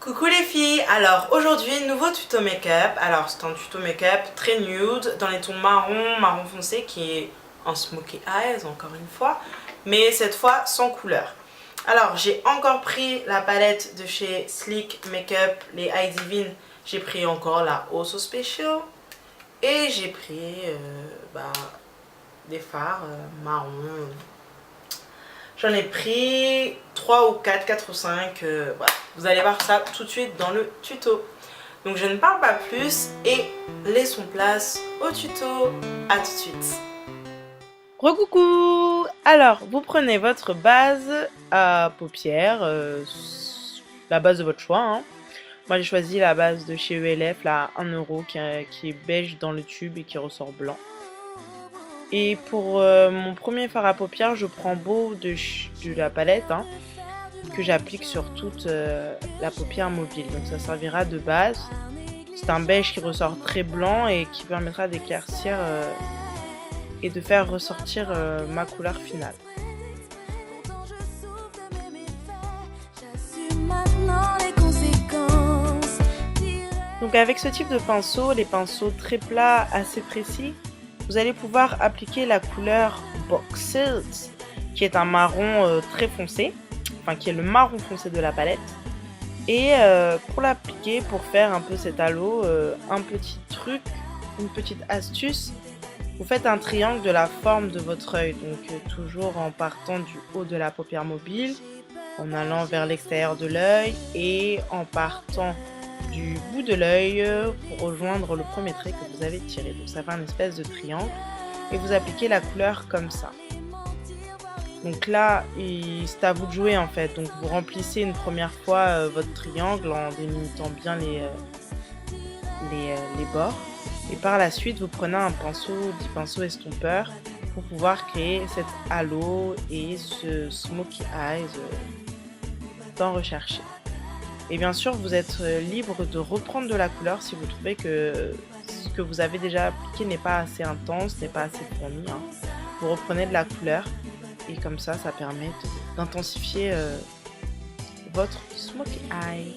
Coucou les filles, alors aujourd'hui nouveau tuto make-up. Alors c'est un tuto make-up très nude dans les tons marron, marron foncé qui est en smoky eyes encore une fois, mais cette fois sans couleur. Alors j'ai encore pris la palette de chez Sleek Makeup, les Eye Divine. J'ai pris encore la Also Special et j'ai pris des fards marron. J'en ai pris 3 ou 4 ou 5. Voilà. Vous allez voir ça tout de suite dans le tuto. Donc je ne parle pas plus et laissons place au tuto. A tout de suite. Recoucou. Alors vous prenez votre base à paupières, la base de votre choix. Hein. Moi j'ai choisi la base de chez ELF, la 1€ qui est beige dans le tube et qui ressort blanc. Et pour mon premier fard à paupières, je prends Beau de la palette hein, que j'applique sur toute la paupière mobile. Donc ça servira de base. C'est un beige qui ressort très blanc et qui permettra d'éclaircir et de faire ressortir ma couleur finale. Donc avec ce type de pinceau, les pinceaux très plats, assez précis, vous allez pouvoir appliquer la couleur Boxed, qui est un marron très foncé, enfin qui est le marron foncé de la palette. Et pour l'appliquer, pour faire un peu cet halo, un petit truc, une petite astuce, vous faites un triangle de la forme de votre œil, donc toujours en partant du haut de la paupière mobile, en allant vers l'extérieur de l'œil et en partant du bout de l'œil pour rejoindre le premier trait que vous avez tiré. Donc ça fait un espèce de triangle et vous appliquez la couleur comme ça. Donc là, c'est à vous de jouer en fait. Donc vous remplissez une première fois votre triangle en délimitant bien les bords. Et par la suite, vous prenez un pinceau, dit pinceau estompeur pour pouvoir créer cet halo et ce smoky eyes tant recherché. Et bien sûr, vous êtes libre de reprendre de la couleur si vous trouvez que ce que vous avez déjà appliqué n'est pas assez intense, n'est pas assez fourni. Hein. Vous reprenez de la couleur et comme ça, ça permet d'intensifier votre smoky eye.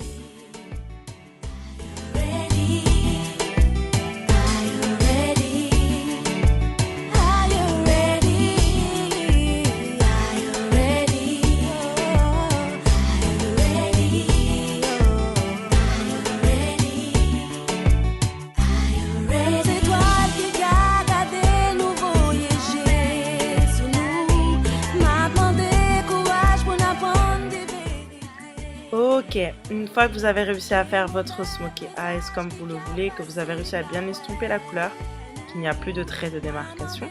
Ok, une fois que vous avez réussi à faire votre smoky eyes comme vous le voulez, que vous avez réussi à bien estomper la couleur, qu'il n'y a plus de traits de démarcation,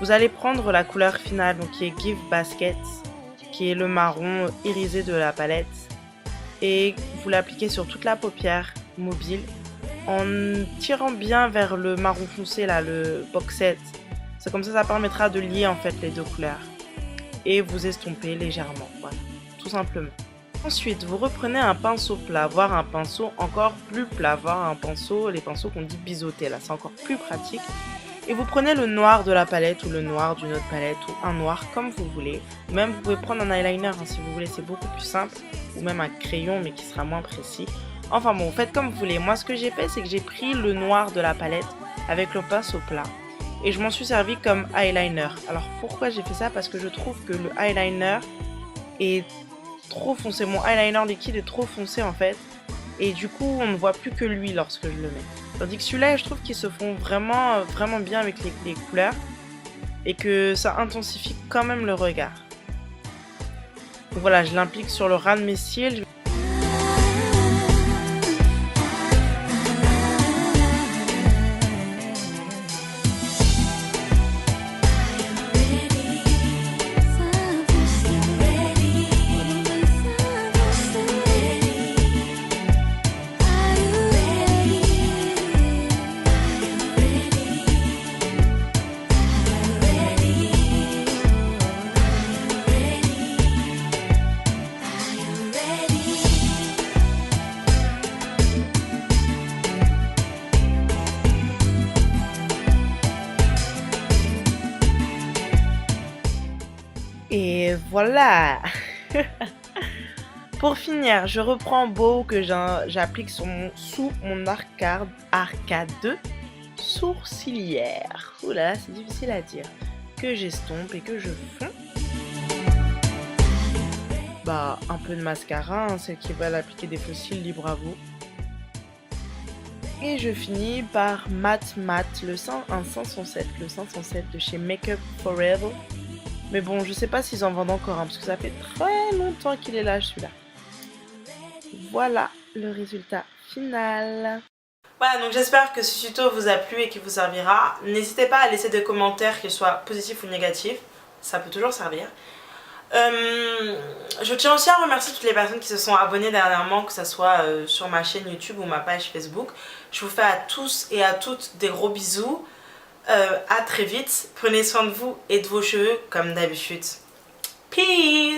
vous allez prendre la couleur finale, donc qui est Give Basket, qui est le marron irisé de la palette, et vous l'appliquez sur toute la paupière mobile, en tirant bien vers le marron foncé, là, le boxette. C'est comme ça permettra de lier en fait les deux couleurs. Et vous estompez légèrement, voilà, tout simplement. Ensuite, vous reprenez un pinceau plat, voire un pinceau encore plus plat, voire un pinceau, les pinceaux qu'on dit biseautés, là c'est encore plus pratique. Et vous prenez le noir de la palette ou le noir d'une autre palette ou un noir comme vous voulez. Ou même vous pouvez prendre un eyeliner hein, si vous voulez, c'est beaucoup plus simple. Ou même un crayon mais qui sera moins précis. Enfin bon, faites comme vous voulez. Moi ce que j'ai fait c'est que j'ai pris le noir de la palette avec le pinceau plat. Et je m'en suis servi comme eyeliner. Alors pourquoi j'ai fait ça? Parce que je trouve que le eyeliner est trop foncé, mon eyeliner liquide est trop foncé en fait et du coup on ne voit plus que lui lorsque je le mets, tandis que celui-là je trouve qu'ils se font vraiment bien avec les couleurs et que ça intensifie quand même le regard. Donc voilà, je l'implique sur le ras de mes cils. Et voilà. Pour finir, je reprends Beau que j'applique sous mon arcade sourcilière. Ouh là là, c'est difficile à dire. Que j'estompe et que je fonds. Bah, un peu de mascara, hein, celles qui veulent appliquer des faux cils, libre à vous. Et je finis par Matte, un 507, le 507 de chez Makeup Forever. Mais bon, je sais pas s'ils en vendent encore, hein, parce que ça fait très longtemps qu'il est là, celui-là. Voilà le résultat final. Voilà, donc j'espère que ce tuto vous a plu et qu'il vous servira. N'hésitez pas à laisser des commentaires, qu'ils soient positifs ou négatifs. Ça peut toujours servir. Je tiens aussi à remercier toutes les personnes qui se sont abonnées dernièrement, que ce soit sur ma chaîne YouTube ou ma page Facebook. Je vous fais à tous et à toutes des gros bisous. À très vite. Prenez soin de vous et de vos cheveux comme d'habitude. Peace!